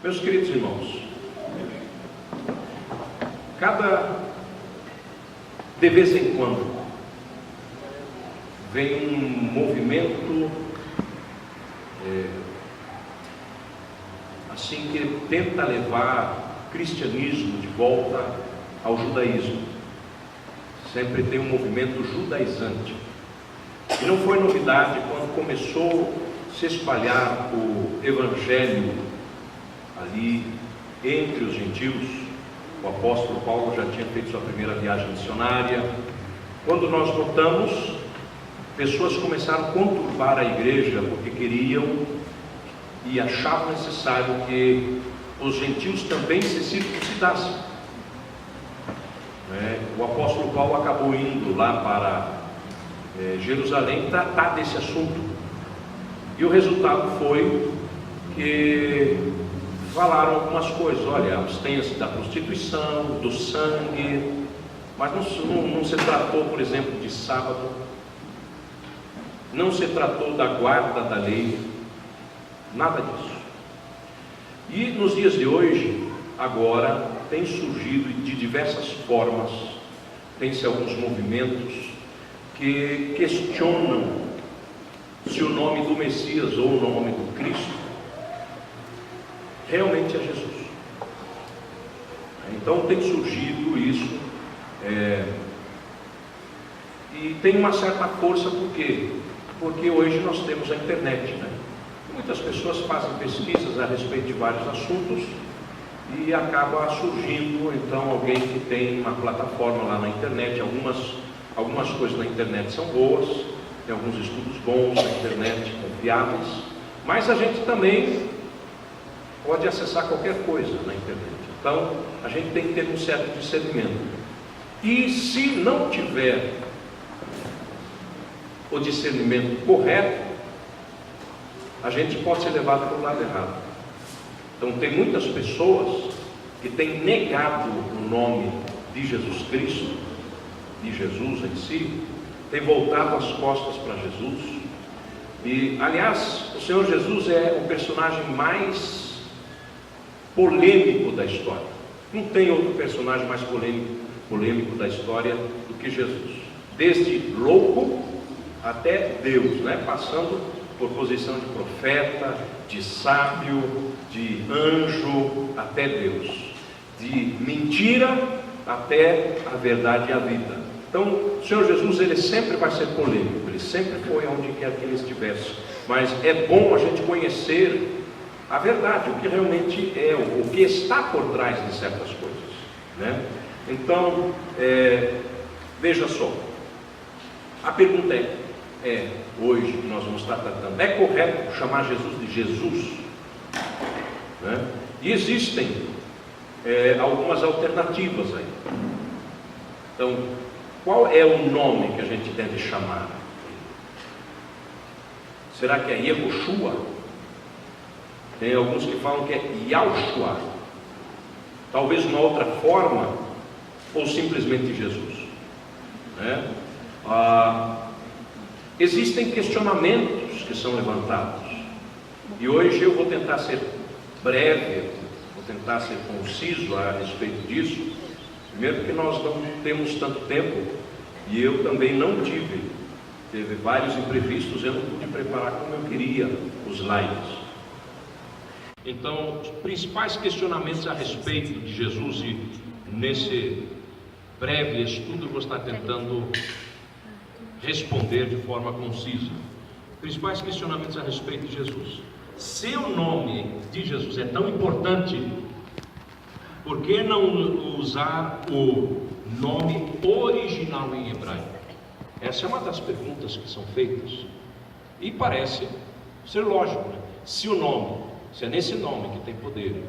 Meus queridos irmãos, de vez em quando vem um movimento assim que tenta levar o cristianismo de volta ao judaísmo. Sempre tem um movimento judaizante. E não foi novidade quando começou a se espalhar o evangelho ali entre os gentios. O apóstolo Paulo já tinha feito sua primeira viagem missionária. Quando nós notamos, pessoas começaram a conturbar a igreja porque queriam e achavam necessário que os gentios também se circuncidassem. O apóstolo Paulo acabou indo lá para Jerusalém tratar desse assunto. E o resultado foi que falaram algumas coisas. Olha, abstenha-se da prostituição, do sangue, mas não se tratou, por exemplo, de sábado, não se tratou da guarda da lei, nada disso. E nos dias de hoje, agora, tem surgido de diversas formas, tem-se alguns movimentos que questionam se o nome do Messias ou o nome do Cristo realmente é Jesus. Então tem surgido isso, e tem uma certa força. Por quê? Porque hoje nós temos a internet, Muitas pessoas fazem pesquisas a respeito de vários assuntos e acaba surgindo então alguém que tem uma plataforma lá na internet. Algumas coisas na internet são boas, tem alguns estudos bons na internet, confiáveis, mas a gente também pode acessar qualquer coisa na internet. Então a gente tem que ter um certo discernimento. E se não tiver o discernimento correto, a gente pode ser levado para o lado errado. Então tem muitas pessoas que têm negado o nome de Jesus Cristo, de Jesus em si, têm voltado as costas para Jesus. E aliás, o Senhor Jesus é o personagem mais polêmico da história. Não tem outro personagem mais polêmico da história do que Jesus. Desde louco até Deus, passando por posição de profeta, de sábio, de anjo, até Deus, de mentira até a verdade e a vida. Então o Senhor Jesus, ele sempre vai ser polêmico, ele sempre foi onde quer que ele estivesse, mas é bom a gente conhecer a verdade, o que realmente é, o que está por trás de certas coisas, Então, veja só, a pergunta hoje que nós vamos estar tratando, é correto chamar Jesus de Jesus? E existem algumas alternativas aí. Então, qual é o nome que a gente deve chamar? Será que é Yehoshua? Tem alguns que falam que é Yahushua, talvez uma outra forma, ou simplesmente Jesus, Existem questionamentos que são levantados, e hoje eu vou tentar ser breve, vou tentar ser conciso a respeito disso. Primeiro porque nós não temos tanto tempo, e eu também não teve vários imprevistos, eu não pude preparar como eu queria os slides. Então, os principais questionamentos a respeito de Jesus, e nesse breve estudo eu vou estar tentando responder de forma concisa. Principais questionamentos a respeito de Jesus. Se o nome de Jesus é tão importante, por que não usar o nome original em hebraico? Essa é uma das perguntas que são feitas, e parece ser lógico, Se é nesse nome que tem poder,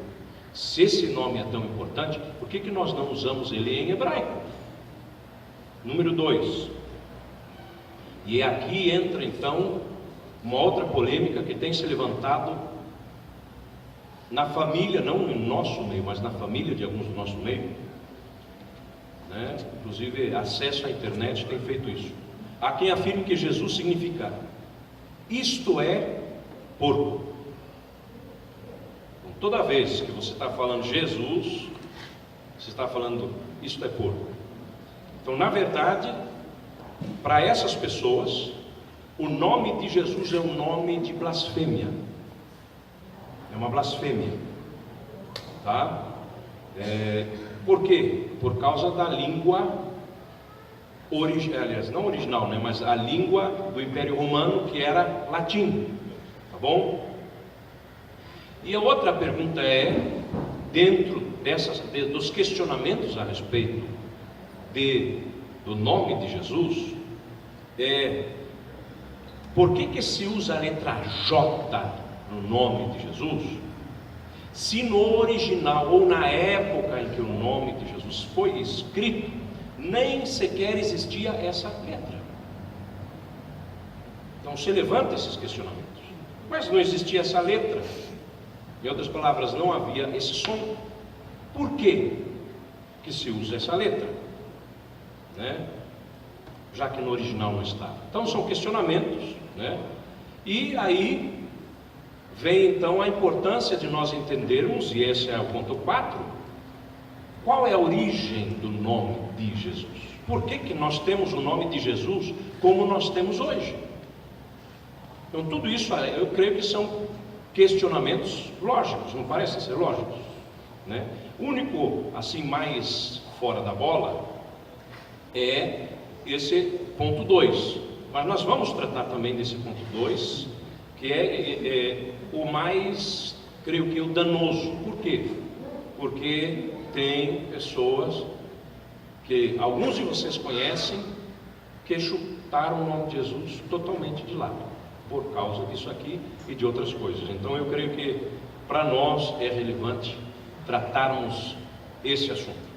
se esse nome é tão importante, por que nós não usamos ele em hebraico? Número 2. E aqui entra então uma outra polêmica que tem se levantado na família, não no nosso meio, mas na família de alguns do nosso meio, Inclusive acesso à internet tem feito isso. Há quem afirme que Jesus significa isto é porco. Então, toda vez que você está falando Jesus, você está falando isto é porco. Então, na verdade, para essas pessoas, o nome de Jesus é um nome de blasfêmia. É uma blasfêmia, tá? Por quê? Por causa da língua aliás, não original, né? Mas a língua do Império Romano, que era latim, tá bom? E a outra pergunta é, dentro dos questionamentos a respeito do nome de Jesus, por que se usa a letra J no nome de Jesus, se no original ou na época em que o nome de Jesus foi escrito, nem sequer existia essa letra? Então se levanta esses questionamentos. Mas não existia essa letra, em outras palavras, não havia esse som. Por que se usa essa letra, né? Já que no original não está. Então são questionamentos, né? E aí vem então a importância de nós entendermos, e esse é o ponto 4, qual é a origem do nome de Jesus? Por que nós temos o nome de Jesus como nós temos hoje? Então tudo isso eu creio que são questionamentos lógicos, não parecem ser lógicos, né? O único assim mais fora da bola é esse ponto 2, mas nós vamos tratar também desse ponto 2, que é o mais, creio que o danoso. Por quê? Porque tem pessoas que alguns de vocês conhecem, que chutaram o nome de Jesus totalmente de lado, por causa disso aqui e de outras coisas. Então eu creio que para nós é relevante tratarmos esse assunto.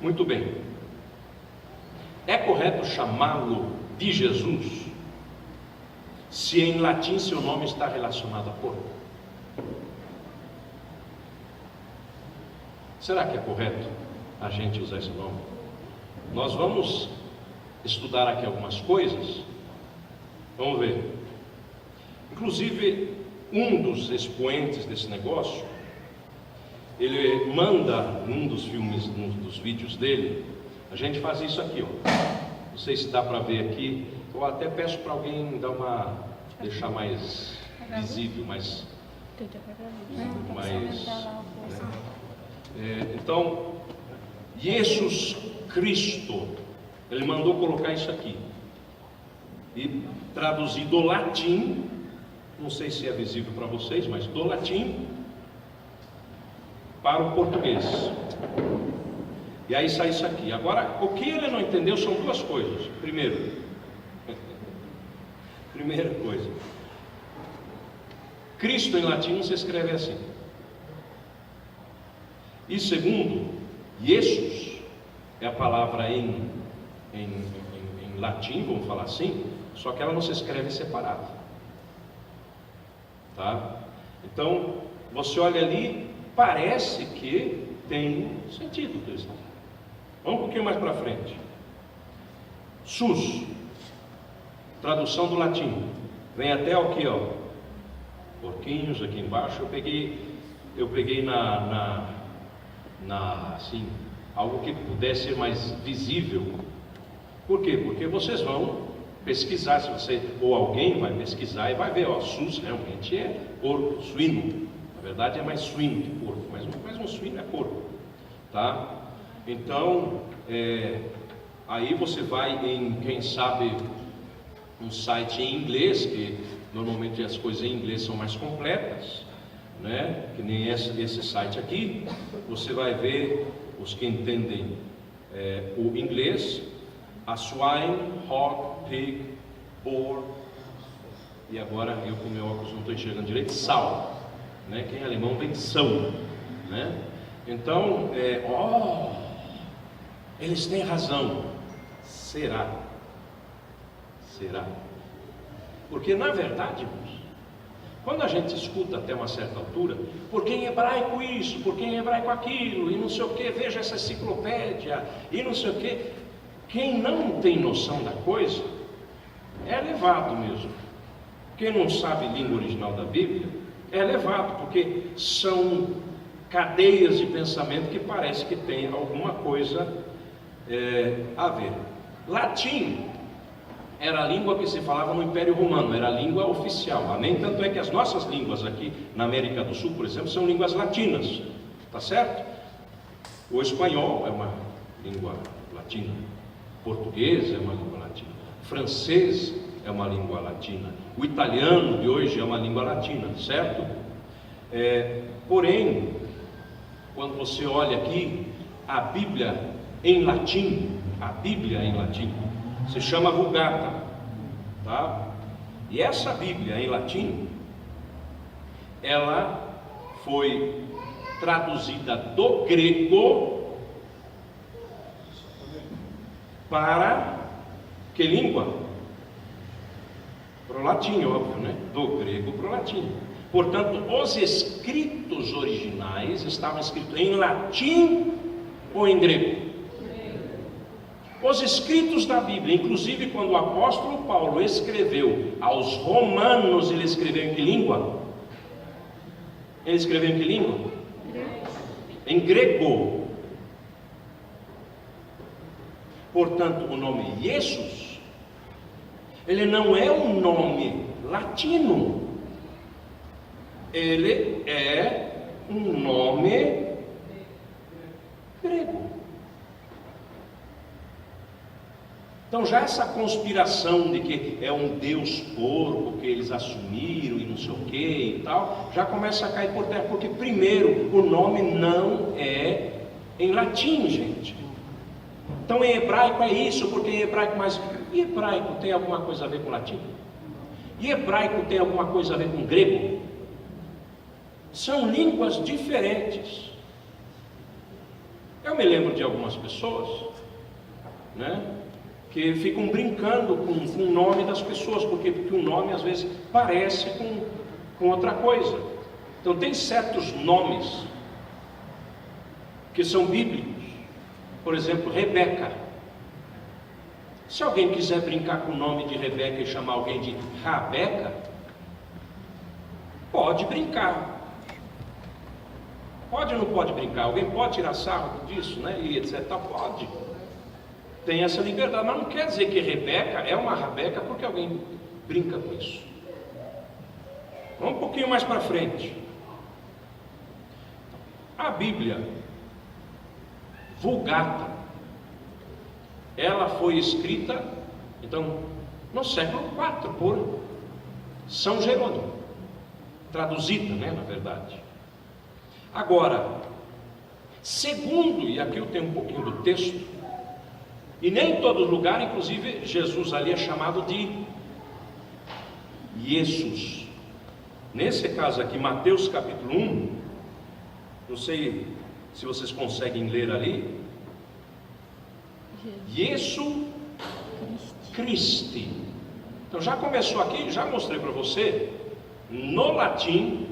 Muito bem. É correto chamá-lo de Jesus se em latim seu nome está relacionado a porco? Será que é correto a gente usar esse nome? Nós vamos estudar aqui algumas coisas. Vamos ver. Inclusive, um dos expoentes desse negócio, ele manda num dos filmes, num dos vídeos dele, a gente faz isso aqui, ó. Não sei se dá para ver aqui. Eu até peço para alguém deixar mais visível, mais. Então, Jesus Cristo, ele mandou colocar isso aqui e traduzir do latim, não sei se é visível para vocês, mas do latim para o português. E aí sai isso aqui. Agora, o que ele não entendeu são duas coisas. Primeira coisa, Cristo em latim não se escreve assim. E segundo, Jesus é a palavra em latim, vamos falar assim, só que ela não se escreve separada, tá? Então, você olha ali, parece que tem sentido o que ele está falando. Vamos um pouquinho mais para frente. SUS, tradução do latim, vem até aqui, ó, porquinhos aqui embaixo. Eu peguei assim, algo que pudesse ser mais visível. Por quê? Porque vocês vão pesquisar, se você ou alguém vai pesquisar e vai ver, ó, SUS realmente é porco, suíno. Na verdade é mais suíno que porco, mas um suíno é porco, tá? Então, aí você vai em, quem sabe, um site em inglês, que normalmente as coisas em inglês são mais completas, né? Que nem esse site aqui. Você vai ver, os que entendem o inglês, a swine, hog, pig, boar, e agora eu com meu óculos não estou enxergando direito, sal, né? Que em alemão vem são, né? Então, eles têm razão. Será? Porque na verdade, irmãos, quando a gente escuta até uma certa altura, porque em hebraico isso, porque em hebraico aquilo, e não sei o que, veja essa enciclopédia, e não sei o que, quem não tem noção da coisa, é levado mesmo. Quem não sabe língua original da Bíblia, é elevado, porque são cadeias de pensamento que parece que tem alguma coisa a ver. Latim era a língua que se falava no Império Romano, era a língua oficial, amém? Tanto é que as nossas línguas aqui na América do Sul, por exemplo, são línguas latinas, tá certo? O espanhol é uma língua latina, o português é uma língua latina, o francês é uma língua latina, o italiano de hoje é uma língua latina, certo? Porém, quando você olha aqui, a Bíblia em latim, se chama Vulgata, tá? E essa Bíblia em latim, ela foi traduzida do grego para que língua? Para o latim, óbvio, né? Do grego para o latim. Portanto, os escritos originais estavam escritos em latim ou em grego? Os escritos da Bíblia, inclusive quando o apóstolo Paulo escreveu aos romanos, ele escreveu em que língua? Ele escreveu em que língua? Em grego. Portanto, o nome Jesus, ele não é um nome latino, ele é um nome grego. Então já essa conspiração de que é um Deus porco que eles assumiram e não sei o que e tal, já começa a cair por terra, porque primeiro, o nome não é em latim, gente. Então em hebraico é isso, porque em hebraico, mas e hebraico tem alguma coisa a ver com latim? E hebraico tem alguma coisa a ver com grego? São línguas diferentes. Eu me lembro de algumas pessoas, né, que ficam brincando com o nome das pessoas, porque o nome às vezes parece com outra coisa. Então tem certos nomes que são bíblicos. Por exemplo, Rebeca. Se alguém quiser brincar com o nome de Rebeca e chamar alguém de Rabeca, pode brincar. Pode ou não pode brincar? Alguém pode tirar sarro disso, né? E etc. Pode. Tem essa liberdade, mas não quer dizer que Rebeca é uma Rabeca porque alguém brinca com isso. Vamos um pouquinho mais para frente. A Bíblia Vulgata, ela foi escrita, então, no século IV por São Jerônimo, traduzida, né, na verdade. Agora, segundo, e aqui eu tenho um pouquinho do texto, e nem em todo lugar, inclusive Jesus ali é chamado de Jesus. Nesse caso aqui, Mateus capítulo 1, não sei se vocês conseguem ler ali, Jesus Christi. Então já começou aqui, já mostrei para você, no latim,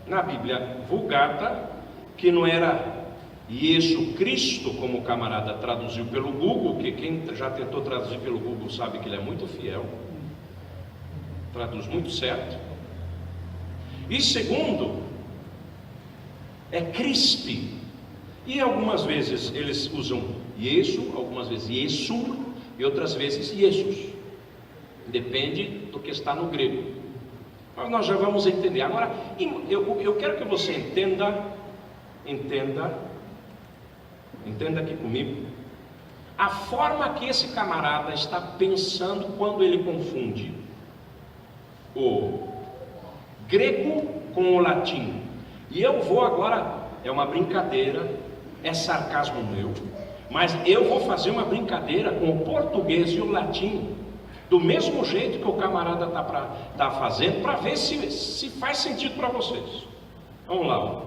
na Bíblia Vulgata, que não era Jesus Cristo, como o camarada traduziu pelo Google, que quem já tentou traduzir pelo Google sabe que ele é muito fiel, traduz muito certo. E segundo, é Christi, e algumas vezes eles usam Jesus, algumas vezes Jesus, e outras vezes Jesus, depende do que está no grego. Mas nós já vamos entender. Agora, eu quero que você entenda aqui comigo, a forma que esse camarada está pensando quando ele confunde o grego com o latim. E eu vou agora, é uma brincadeira, é sarcasmo meu, mas eu vou fazer uma brincadeira com o português e o latim, do mesmo jeito que o camarada está fazendo, para ver se faz sentido para vocês. Vamos lá, ó.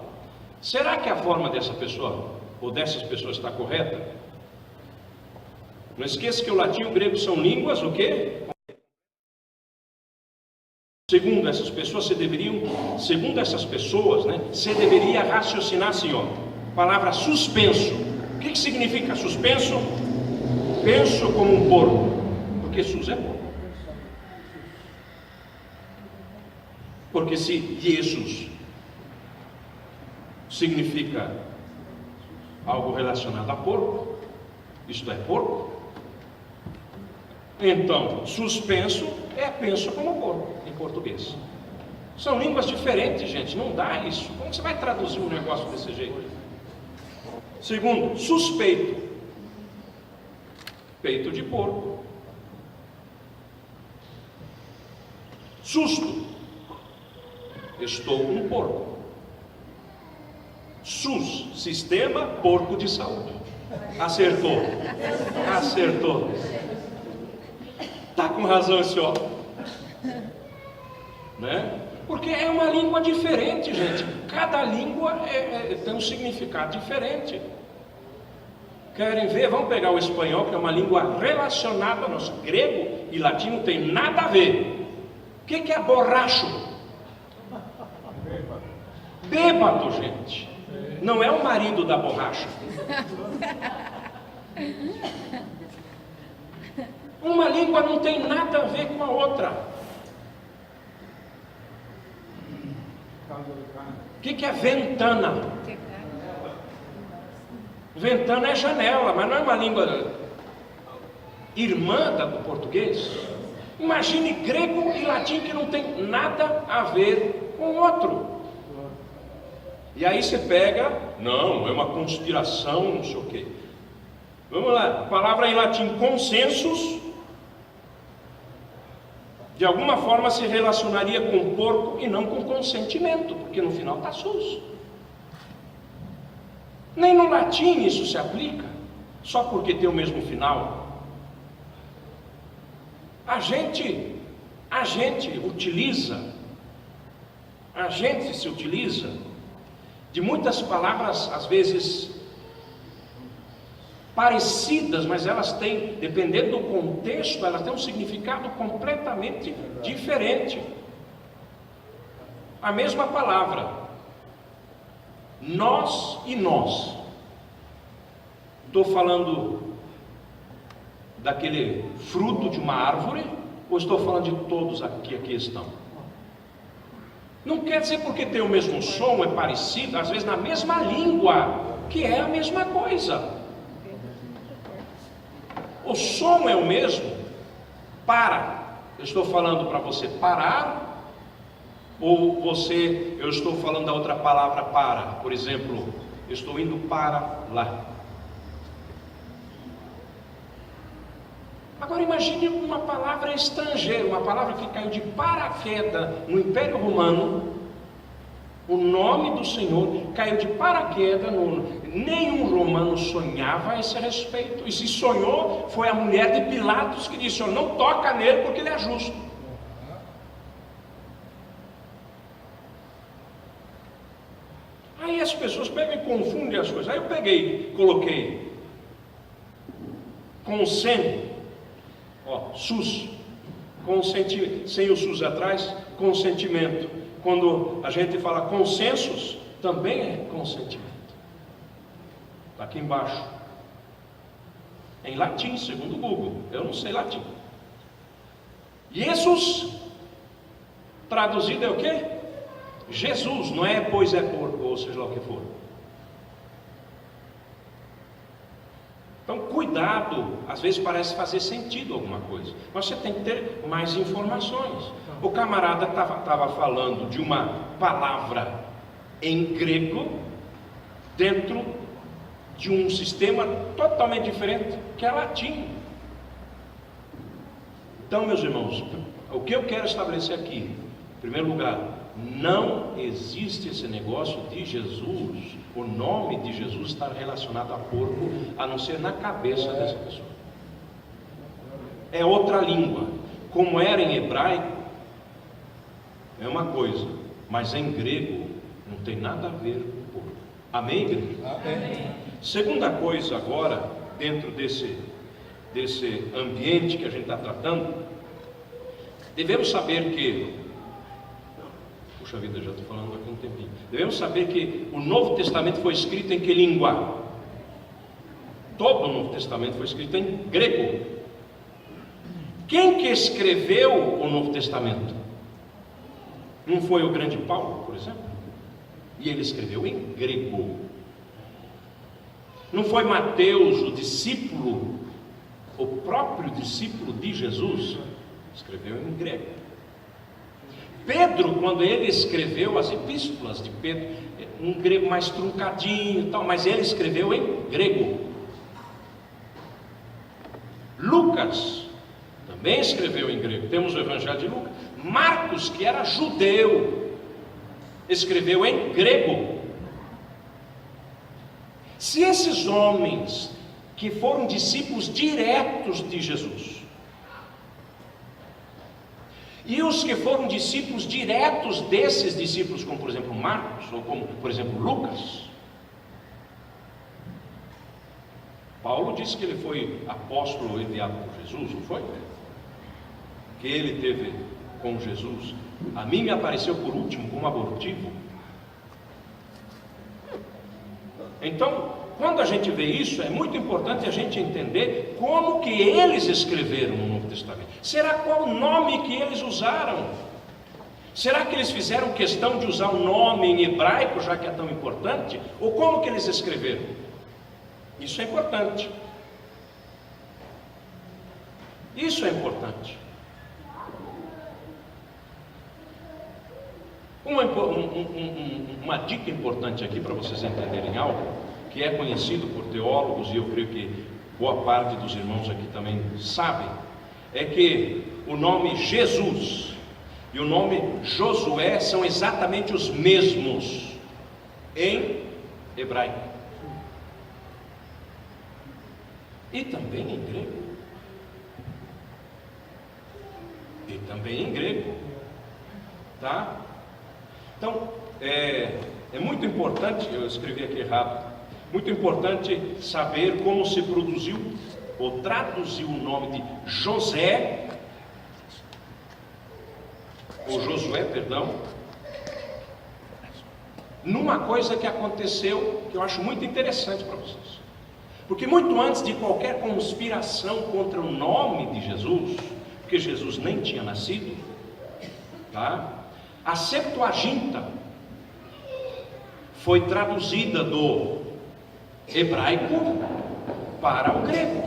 Será que a forma dessa pessoa, ou dessas pessoas, está correta? Não esqueça que o latim e o grego são línguas, o quê? Segundo essas pessoas, você deveria raciocinar assim, ó, palavra suspenso. O que significa suspenso? Penso como um porco, porque sus é porco. Porque se Jesus significa algo relacionado a porco, isto é porco, então suspenso é penso como porco em português. São línguas diferentes, gente, não dá isso. Como você vai traduzir um negócio desse jeito? Segundo, suspeito, peito de porco. Susto, estou com um porco. SUS, Sistema Porco de Saúde. Acertou. Está com razão esse homem, né? Porque é uma língua diferente, gente. Cada língua tem um significado diferente. Querem ver? Vamos pegar o espanhol, que é uma língua relacionada ao nosso. Grego e latim não tem nada a ver. O que é borracho? Bêbado, gente. Não é o marido da borracha. Uma língua não tem nada a ver com a outra. O que é ventana? Ventana é janela, mas não é uma língua irmã do português. Imagine grego e latim que não tem nada a ver com o outro. E aí você pega, não, é uma conspiração, não sei o quê. Vamos lá, a palavra em latim consensus, de alguma forma se relacionaria com porco e não com consentimento, porque no final está SUS. Nem no latim isso se aplica, só porque tem o mesmo final. A gente se utiliza de muitas palavras, às vezes parecidas, mas elas têm, dependendo do contexto, elas têm um significado completamente diferente. A mesma palavra, nós e nós. Estou falando daquele fruto de uma árvore, ou estou falando de todos aqui estão? Não quer dizer porque tem o mesmo som, é parecido, às vezes na mesma língua, que é a mesma coisa. O som é o mesmo. Para, eu estou falando para você parar, ou eu estou falando da outra palavra para. Por exemplo, eu estou indo para lá. Agora imagine uma palavra estrangeira, uma palavra que caiu de paraquedas no Império Romano. O nome do Senhor caiu de paraquedas, nenhum romano sonhava a esse respeito. E se sonhou, foi a mulher de Pilatos que disse: não toca nele porque ele é justo. Aí as pessoas pegam e confundem as coisas. Aí eu coloquei SUS, consentimento, sem o SUS atrás, consentimento. Quando a gente fala consensus, também é consentimento. Está aqui embaixo. Em latim, segundo o Google. Eu não sei latim. Jesus, traduzido é o quê? Jesus, não é pois é porco, ou seja lá o que for. Então, cuidado, às vezes parece fazer sentido alguma coisa, mas você tem que ter mais informações. O camarada estava falando de uma palavra em grego, dentro de um sistema totalmente diferente, que é latim. Então, meus irmãos, o que eu quero estabelecer aqui, em primeiro lugar, não existe esse negócio de Jesus, o nome de Jesus estar relacionado a porco, a não ser na cabeça dessa pessoa. É outra língua. Como era em hebraico, é uma coisa, mas em grego não tem nada a ver com porco. Amém, igreja? Amém. Segunda coisa agora, dentro desse ambiente que a gente está tratando, devemos saber que, puxa vida, já estou falando aqui um tempinho. Devemos saber que o Novo Testamento foi escrito em que língua? Todo o Novo Testamento foi escrito em grego. Quem que escreveu o Novo Testamento? Não foi o grande Paulo, por exemplo? E ele escreveu em grego. Não foi Mateus, o discípulo, o próprio discípulo de Jesus, escreveu em grego. Pedro, quando ele escreveu as epístolas de Pedro, um grego mais truncadinho e tal, mas ele escreveu em grego. Lucas também escreveu em grego. Temos o Evangelho de Lucas. Marcos, que era judeu, escreveu em grego. Se esses homens que foram discípulos diretos de Jesus, e os que foram discípulos diretos desses discípulos, como por exemplo Marcos, ou como por exemplo Lucas, Paulo disse que ele foi apóstolo enviado por Jesus, não foi? Que ele teve com Jesus. A mim me apareceu por último como abortivo. Então, quando a gente vê isso, é muito importante a gente entender como que eles escreveram no Novo Testamento. Será qual o nome que eles usaram? Será que eles fizeram questão de usar o nome em hebraico, já que é tão importante? Ou como que eles escreveram? Isso é importante. Isso é importante. Uma dica importante aqui para vocês entenderem algo que é conhecido por teólogos, e eu creio que boa parte dos irmãos aqui também sabem, é que o nome Jesus e o nome Josué são exatamente os mesmos em hebraico e também em grego. E também em grego, tá? Então, é muito importante, eu escrevi aqui errado, muito importante saber como se produziu ou traduziu o nome de José, ou Josué, perdão, numa coisa que aconteceu, que eu acho muito interessante para vocês. Porque muito antes de qualquer conspiração contra o nome de Jesus, porque Jesus nem tinha nascido, tá? A Septuaginta foi traduzida do hebraico para o grego.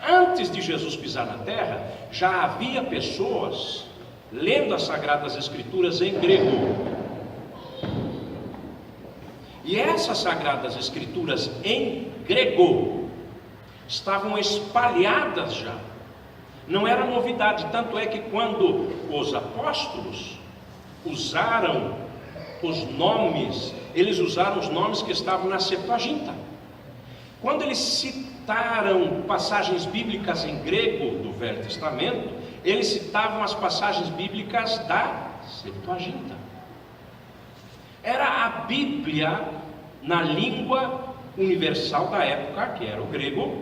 Antes de Jesus pisar na terra, já havia pessoas lendo as Sagradas Escrituras em grego. E essas Sagradas Escrituras em grego estavam espalhadas já. Não era novidade, tanto é que quando os apóstolos usaram os nomes, eles usaram os nomes que estavam na Septuaginta. Quando eles citaram passagens bíblicas em grego do Velho Testamento, eles citavam as passagens bíblicas da Septuaginta. Era a Bíblia na língua universal da época, que era o grego,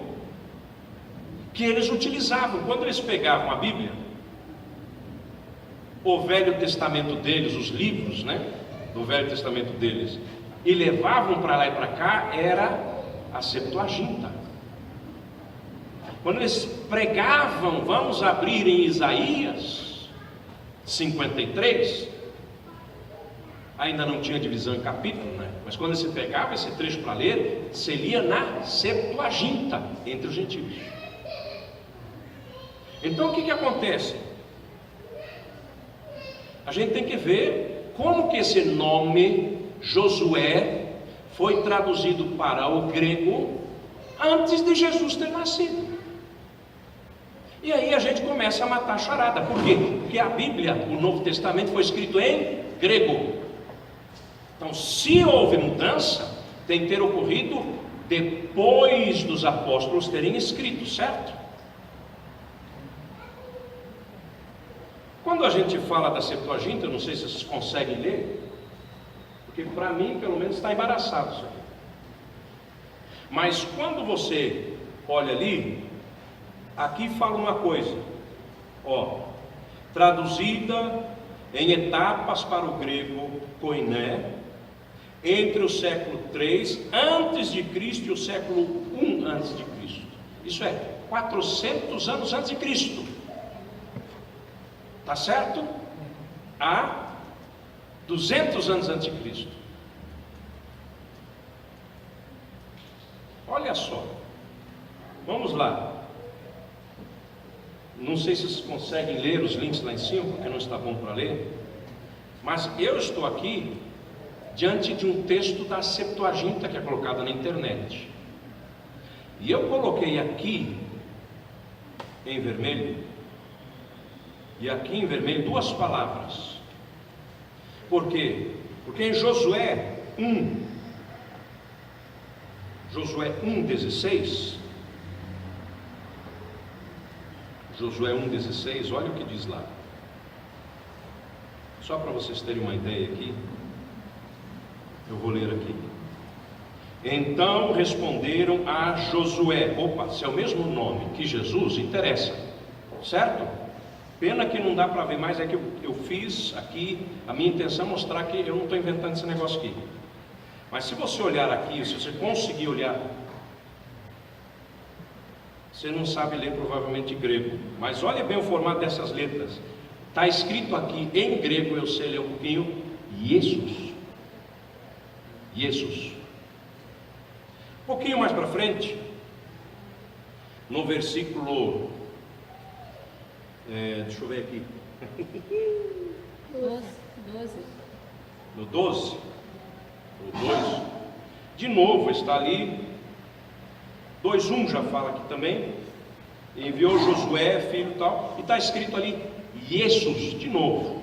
que eles utilizavam. Quando eles pegavam a Bíblia, o Velho Testamento deles, os livros, do Velho Testamento deles, e levavam para lá e para cá, era a Septuaginta. Quando eles pregavam, vamos abrir em Isaías 53, ainda não tinha divisão em capítulo, mas quando você pegava esse trecho para ler, você lia na Septuaginta, entre os gentios. Então o que acontece? A gente tem que ver como que esse nome Josué foi traduzido para o grego antes de Jesus ter nascido. E aí a gente começa a matar a charada. Por quê? Porque a Bíblia, o Novo Testamento, foi escrito em grego. Então, se houve mudança, tem que ter ocorrido depois dos apóstolos terem escrito, certo? Quando a gente fala da Septuaginta, eu não sei se vocês conseguem ler, porque para mim, pelo menos, está embaraçado isso aí. Mas quando você olha ali, aqui fala uma coisa, traduzida em etapas para o grego koiné, entre o século 3 antes de Cristo e o século 1 antes de Cristo. Isso é, 400 anos antes de Cristo. Tá certo? A 200 anos antes de Cristo. Olha só, vamos lá. Não sei se vocês conseguem ler os links lá em cima, porque não está bom para ler, mas eu estou aqui diante de um texto da Septuaginta que é colocada na internet, e eu coloquei aqui em vermelho e aqui em vermelho duas palavras. Por quê? Porque em Josué 1:16, Josué 1:16, olha o que diz lá. Só para vocês terem uma ideia aqui, eu vou ler aqui. Então responderam a Josué. Opa, se é o mesmo nome que Jesus, interessa, certo? Pena que não dá para ver mais, é que eu fiz aqui, a minha intenção é mostrar que eu não estou inventando esse negócio aqui. Mas se você olhar aqui, se você conseguir olhar, você não sabe ler provavelmente grego, mas olha bem o formato dessas letras. Está escrito aqui em grego, eu sei ler um pouquinho, Jesus. Jesus. Um pouquinho mais para frente, no versículo, deixa eu ver aqui, 12. no 12, o 2, de novo está ali, 2:1 já fala aqui também, enviou Josué, filho e tal, e está escrito ali, Jesus, de novo,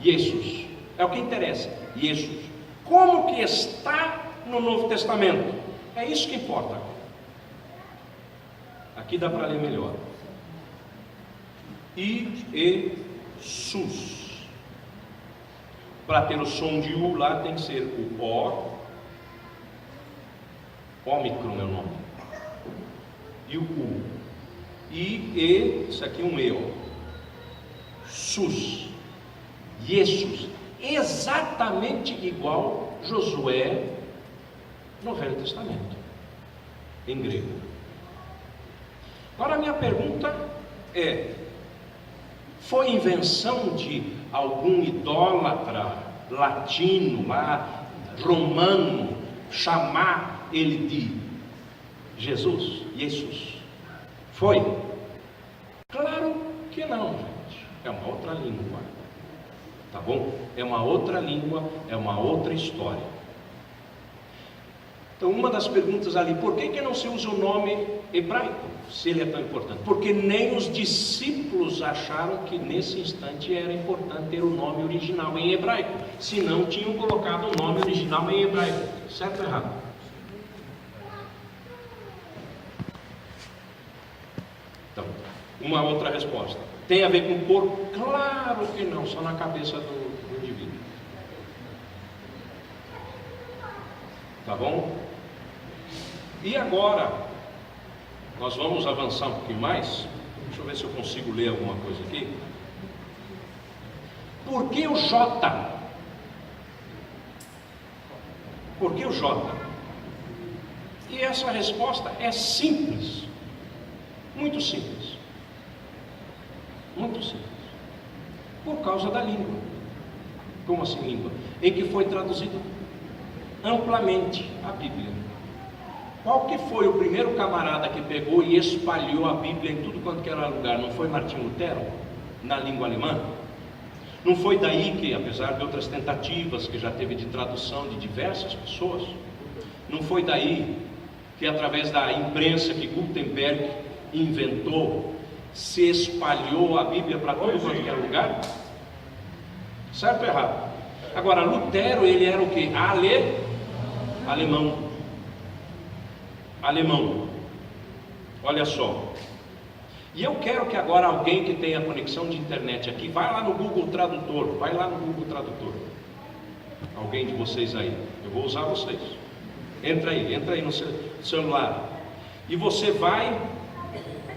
Jesus, é o que interessa, Jesus, como que está no Novo Testamento, é isso que importa, aqui dá para ler melhor, Jesus, para ter o som de U lá tem que ser o O, Ômicron é o nome, e o U, isso aqui é um E, ó. Sus, Jesus, exatamente igual Josué no Velho Testamento, em grego. Agora a minha pergunta é: foi invenção de algum idólatra latino lá, romano, chamar ele de Jesus? Foi? Claro que não, gente. É uma outra língua, tá bom? É uma outra língua, é uma outra história. Então, uma das perguntas ali, por que não se usa o nome hebraico, se ele é tão importante? Porque nem os discípulos acharam que nesse instante era importante ter o nome original em hebraico, senão tinham colocado o nome original em hebraico, certo ou errado? Então, uma outra resposta, tem a ver com o corpo? Claro que não, só na cabeça do indivíduo, tá bom? E agora, nós vamos avançar um pouquinho mais. Deixa eu ver se eu consigo ler alguma coisa aqui. Por que o J? Por que o J? E essa resposta é simples, muito simples, muito simples. Por causa da língua. Como assim língua? Em que foi traduzido amplamente a Bíblia. Qual que foi o primeiro camarada que pegou e espalhou a Bíblia em tudo quanto que era lugar? Não foi Martinho Lutero, na língua alemã? Não foi daí que, apesar de outras tentativas que já teve de tradução de diversas pessoas, não foi daí que, através da imprensa que Gutenberg inventou, se espalhou a Bíblia para tudo quanto que era lugar? Certo ou errado? Agora, Lutero, ele era o que? Alemão. Olha só. E eu quero que agora alguém que tenha conexão de internet aqui, vai lá no Google Tradutor, alguém de vocês aí, eu vou usar vocês. Entra aí no celular. E você vai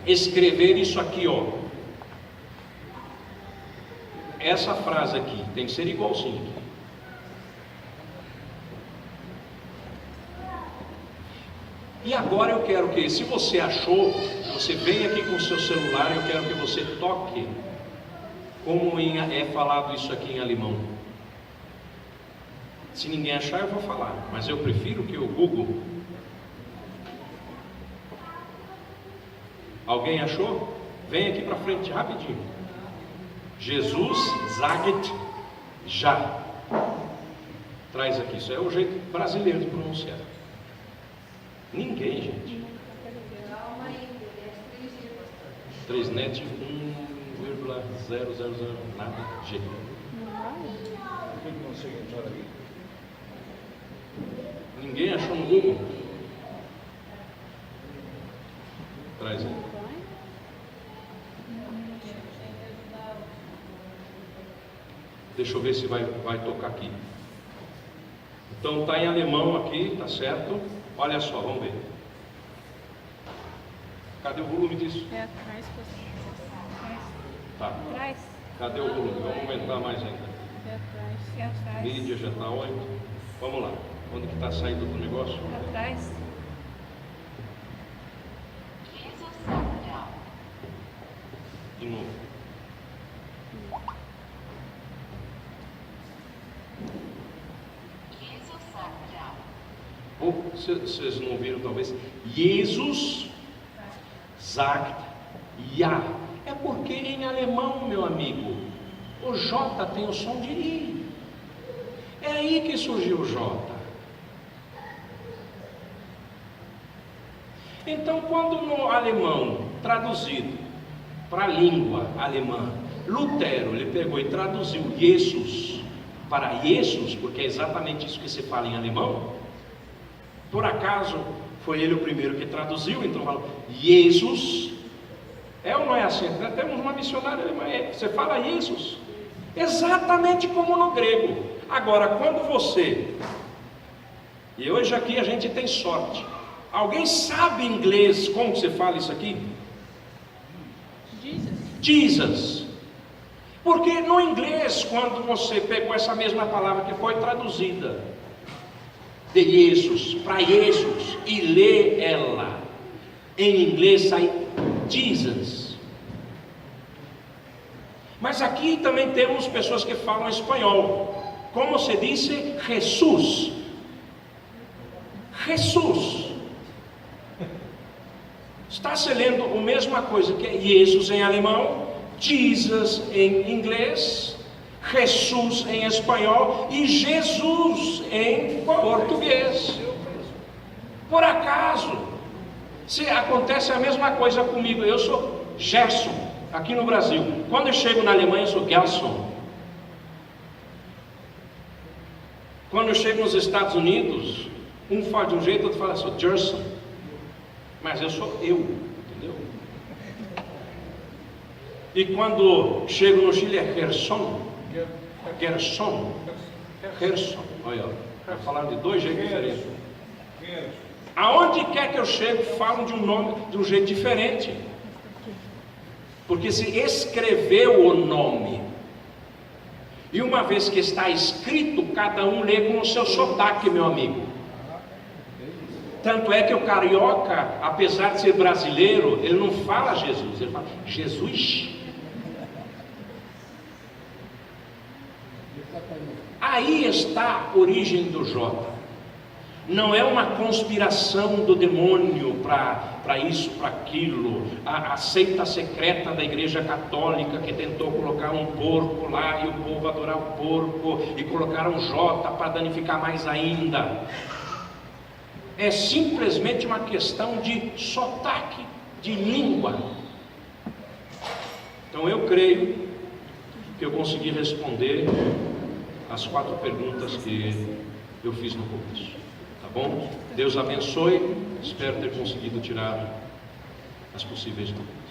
escrever isso aqui, ó. Essa frase aqui tem que ser igualzinho aqui. E agora eu quero que, se você achou, você vem aqui com o seu celular e eu quero que você toque como é falado isso aqui em alemão. Se ninguém achar, eu vou falar, mas eu prefiro que o Google. Alguém achou? Vem aqui para frente rapidinho. Jesus sagt já. Traz aqui, isso é o jeito brasileiro de pronunciar. Ninguém, gente. 3net 1,000 nada G. Ninguém achou no Google? Traz aí. Deixa eu ver se vai tocar aqui. Então está em alemão aqui, tá certo? Olha só, vamos ver. Cadê o volume disso? É atrás, Tá. atrás. Cadê o volume? Vamos aumentar mais ainda. É atrás. É atrás. Mídia já está 8. Vamos lá. Onde que está saindo do negócio? Atrás. De novo. Ou vocês não ouviram talvez? Jesus sagt ja. É porque em alemão, meu amigo, o J tem o som de I. É aí que surgiu o J. Então, quando no alemão, traduzido para a língua alemã, Lutero, ele pegou e traduziu Jesus para Jesus, porque é exatamente isso que se fala em alemão. Por acaso, foi ele o primeiro que traduziu, então falou, Jesus, é ou não é assim? Temos uma missionária alemã, você fala Jesus, exatamente como no grego. Agora, quando você, e hoje aqui a gente tem sorte, alguém sabe inglês como você fala isso aqui? Jesus. Porque no inglês, quando você pegou essa mesma palavra que foi traduzida de Jesus para Jesus e lê ela em inglês, sai Jesus. Mas aqui também temos pessoas que falam espanhol. Como se diz? Jesus. Jesus. Está se lendo a mesma coisa que é Jesus em alemão, Jesus em inglês, Jesus em espanhol e Jesus em português. Por acaso, se acontece a mesma coisa comigo, eu sou Gerson, aqui no Brasil. Quando eu chego na Alemanha, eu sou Gelson. Quando eu chego nos Estados Unidos, um fala de um jeito, outro fala, sou Gerson. Mas eu sou eu, entendeu? E quando chego no Chile é Gerson. Olha, vai falar de dois jeitos diferentes. Aonde quer que eu chego, falam de um nome de um jeito diferente. Porque se escreveu o nome, e uma vez que está escrito, cada um lê com o seu sotaque, meu amigo. Tanto é que o carioca, apesar de ser brasileiro, ele não fala Jesus, ele fala Jesus. Aí está a origem do J. Não é uma conspiração do demônio para isso, para aquilo. A seita secreta da Igreja Católica que tentou colocar um porco lá e o povo adorar o porco e colocaram J para danificar mais ainda. É simplesmente uma questão de sotaque, de língua. Então eu creio que eu consegui responder as 4 perguntas que eu fiz no começo. Tá bom? Deus abençoe. Espero ter conseguido tirar as possíveis dúvidas.